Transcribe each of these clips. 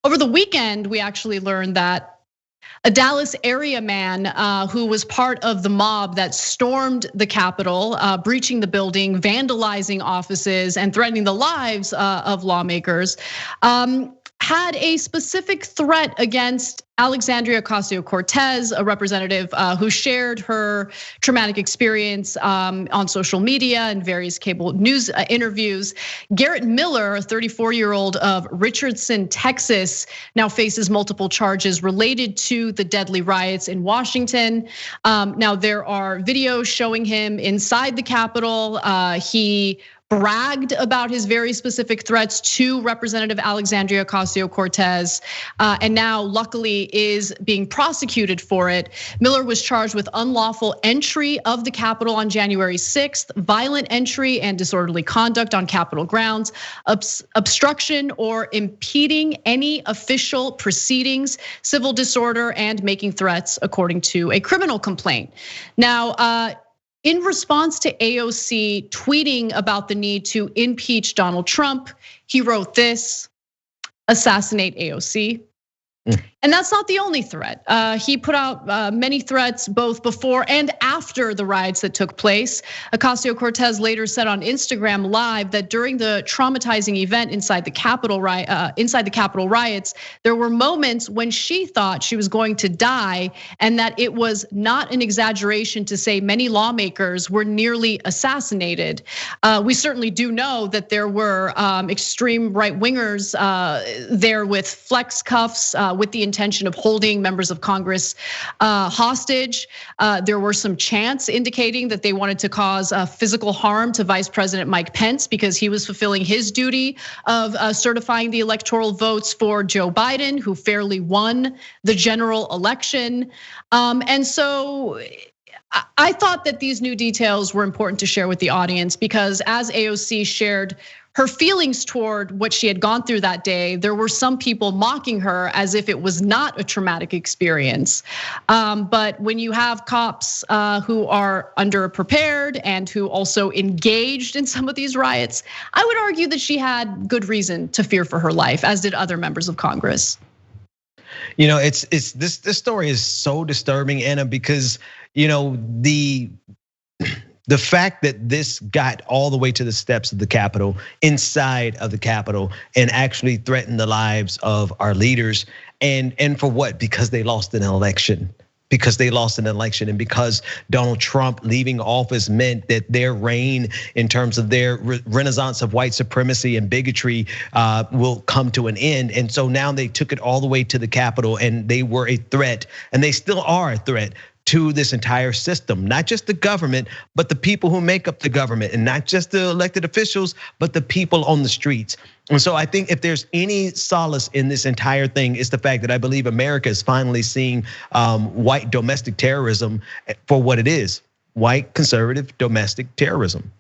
Over the weekend, we actually learned that a Dallas area man who was part of the mob that stormed the Capitol, breaching the building, vandalizing offices, and threatening the lives of lawmakers, had a specific threat against Alexandria Ocasio-Cortez, a representative who shared her traumatic experience on social media and various cable news interviews. Garrett Miller, a 34-year-old of Richardson, Texas, now faces multiple charges related to the deadly riots in Washington. Now there are videos showing him inside the Capitol. He bragged about his very specific threats to Representative Alexandria Ocasio-Cortez, and now luckily is being prosecuted for it. Miller was charged with unlawful entry of the Capitol on January 6th, violent entry and disorderly conduct on Capitol grounds, obstruction or impeding any official proceedings, civil disorder, and making threats, according to a criminal complaint. Now, in response to AOC tweeting about the need to impeach Donald Trump, he wrote this: assassinate AOC. And that's not the only threat. He put out many threats both before and after the riots that took place. Ocasio-Cortez later said on Instagram Live that during the traumatizing event inside the Capitol riots, there were moments when she thought she was going to die, and that it was not an exaggeration to say many lawmakers were nearly assassinated. We certainly do know that there were extreme right wingers there with flex cuffs, with the intention of holding members of Congress hostage. There were some chants indicating that they wanted to cause physical harm to Vice President Mike Pence because he was fulfilling his duty of certifying the electoral votes for Joe Biden, who fairly won the general election. And so I thought that these new details were important to share with the audience because as AOC shared her feelings toward what she had gone through that day, there were some people mocking her as if it was not a traumatic experience. But when you have cops who are underprepared and who also engaged in some of these riots, I would argue that she had good reason to fear for her life, as did other members of Congress. You know, it's this story is so disturbing, Anna, because the fact that this got all the way to the steps of the Capitol, inside of the Capitol, and actually threatened the lives of our leaders, and for what? Because they lost an election. Because they lost an election, and because Donald Trump leaving office meant that their reign in terms of their renaissance of white supremacy and bigotry will come to an end. And so now they took it all the way to the Capitol, and they were a threat, and they still are a threat to this entire system, not just the government, but the people who make up the government, and not just the elected officials, but the people on the streets. And so I think if there's any solace in this entire thing, it's the fact that I believe America is finally seeing white domestic terrorism for what it is: white conservative domestic terrorism.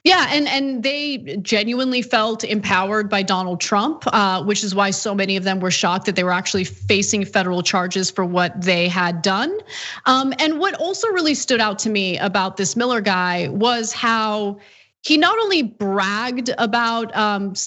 Yeah, and they genuinely felt empowered by Donald Trump, which is why so many of them were shocked that they were actually facing federal charges for what they had done. And what also really stood out to me about this Miller guy was how he not only bragged about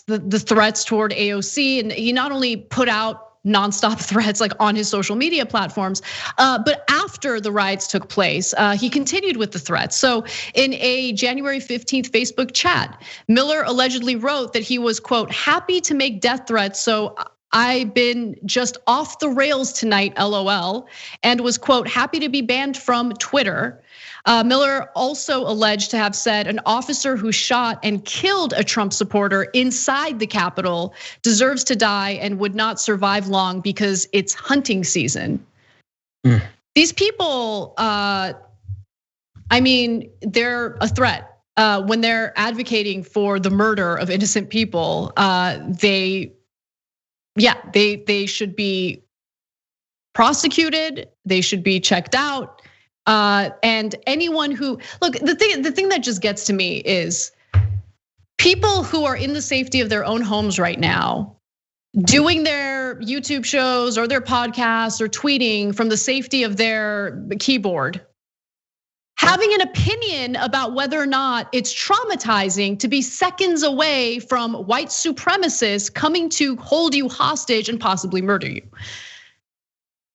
the threats toward AOC, and he not only put out nonstop threats like on his social media platforms. But after the riots took place, he continued with the threats. So in a January 15th Facebook chat, Miller allegedly wrote that he was, quote, happy to make death threats. So I've been just off the rails tonight, LOL, and was, quote, happy to be banned from Twitter. Miller also alleged to have said an officer who shot and killed a Trump supporter inside the Capitol deserves to die and would not survive long because it's hunting season. These people, I mean, they're a threat. When they're advocating for the murder of innocent people, they should be prosecuted, they should be checked out. And anyone who, look, the thing that just gets to me is people who are in the safety of their own homes right now, doing their YouTube shows or their podcasts or tweeting from the safety of their keyboard, having an opinion about whether or not it's traumatizing to be seconds away from white supremacists coming to hold you hostage and possibly murder you.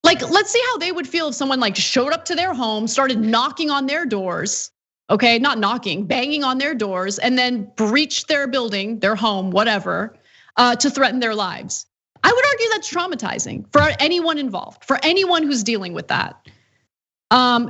Like, let's see how they would feel if someone like showed up to their home, started knocking on their doors, okay, not knocking, banging on their doors, and then breached their building, their home, whatever, to threaten their lives. I would argue that's traumatizing for anyone involved, for anyone who's dealing with that.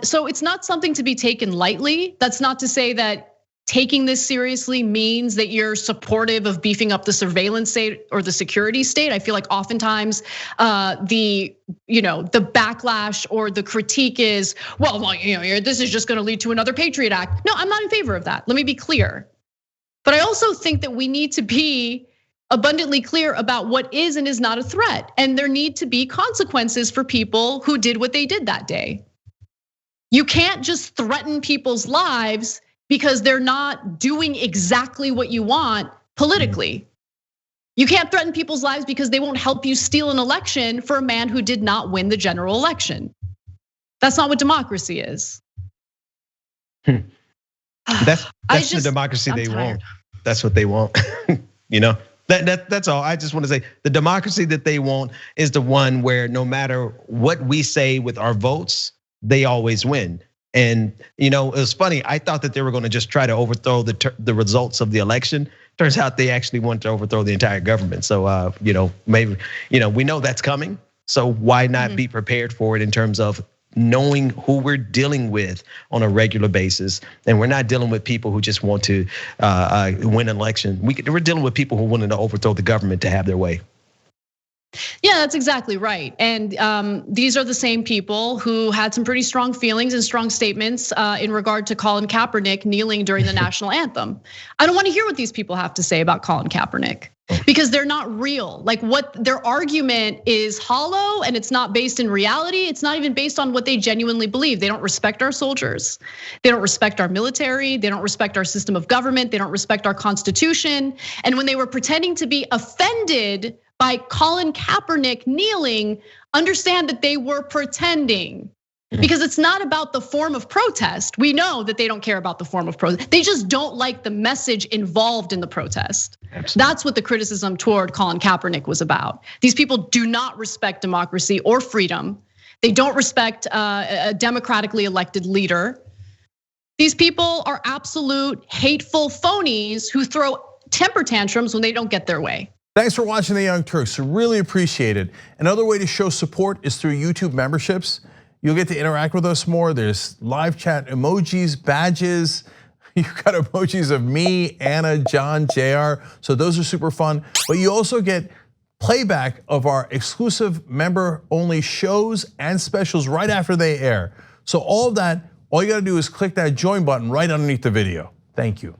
So it's not something to be taken lightly. That's not to say that taking this seriously means that you're supportive of beefing up the surveillance state or the security state. I feel like oftentimes the backlash or the critique is, well, this is just gonna lead to another Patriot Act. No, I'm not in favor of that. Let me be clear. But I also think that we need to be abundantly clear about what is and is not a threat. And there need to be consequences for people who did what they did that day. You can't just threaten people's lives because they're not doing exactly what you want politically. You can't threaten people's lives because they won't help you steal an election for a man who did not win the general election. That's not what democracy is. That's the democracy they want. That's what they want. That's all. I just want to say the democracy that they want is the one where no matter what we say with our votes, they always win. And it was funny. I thought that they were going to just try to overthrow the results of the election. Turns out they actually want to overthrow the entire government. So maybe we know that's coming. So why not be prepared for it in terms of knowing who we're dealing with on a regular basis? And we're not dealing with people who just want to win an election. We're dealing with people who want to overthrow the government to have their way. Yeah, that's exactly right. And these are the same people who had some pretty strong feelings and strong statements in regard to Colin Kaepernick kneeling during the national anthem. I don't want to hear what these people have to say about Colin Kaepernick because they're not real. Like, what their argument is hollow and it's not based in reality. It's not even based on what they genuinely believe. They don't respect our soldiers. They don't respect our military. They don't respect our system of government. They don't respect our Constitution. And when they were pretending to be offended by Colin Kaepernick kneeling, understand that they were pretending, because it's not about the form of protest. We know that they don't care about the form of protest. They just don't like the message involved in the protest. Absolutely. That's what the criticism toward Colin Kaepernick was about. These people do not respect democracy or freedom. They don't respect a democratically elected leader. These people are absolute hateful phonies who throw temper tantrums when they don't get their way. Thanks for watching The Young Turks, really appreciate it. Another way to show support is through YouTube memberships. You'll get to interact with us more. There's live chat emojis, badges. You've got emojis of me, Anna, John, JR. So those are super fun. But you also get playback of our exclusive member-only shows and specials right after they air. So all of that, all you gotta do is click that join button right underneath the video. Thank you.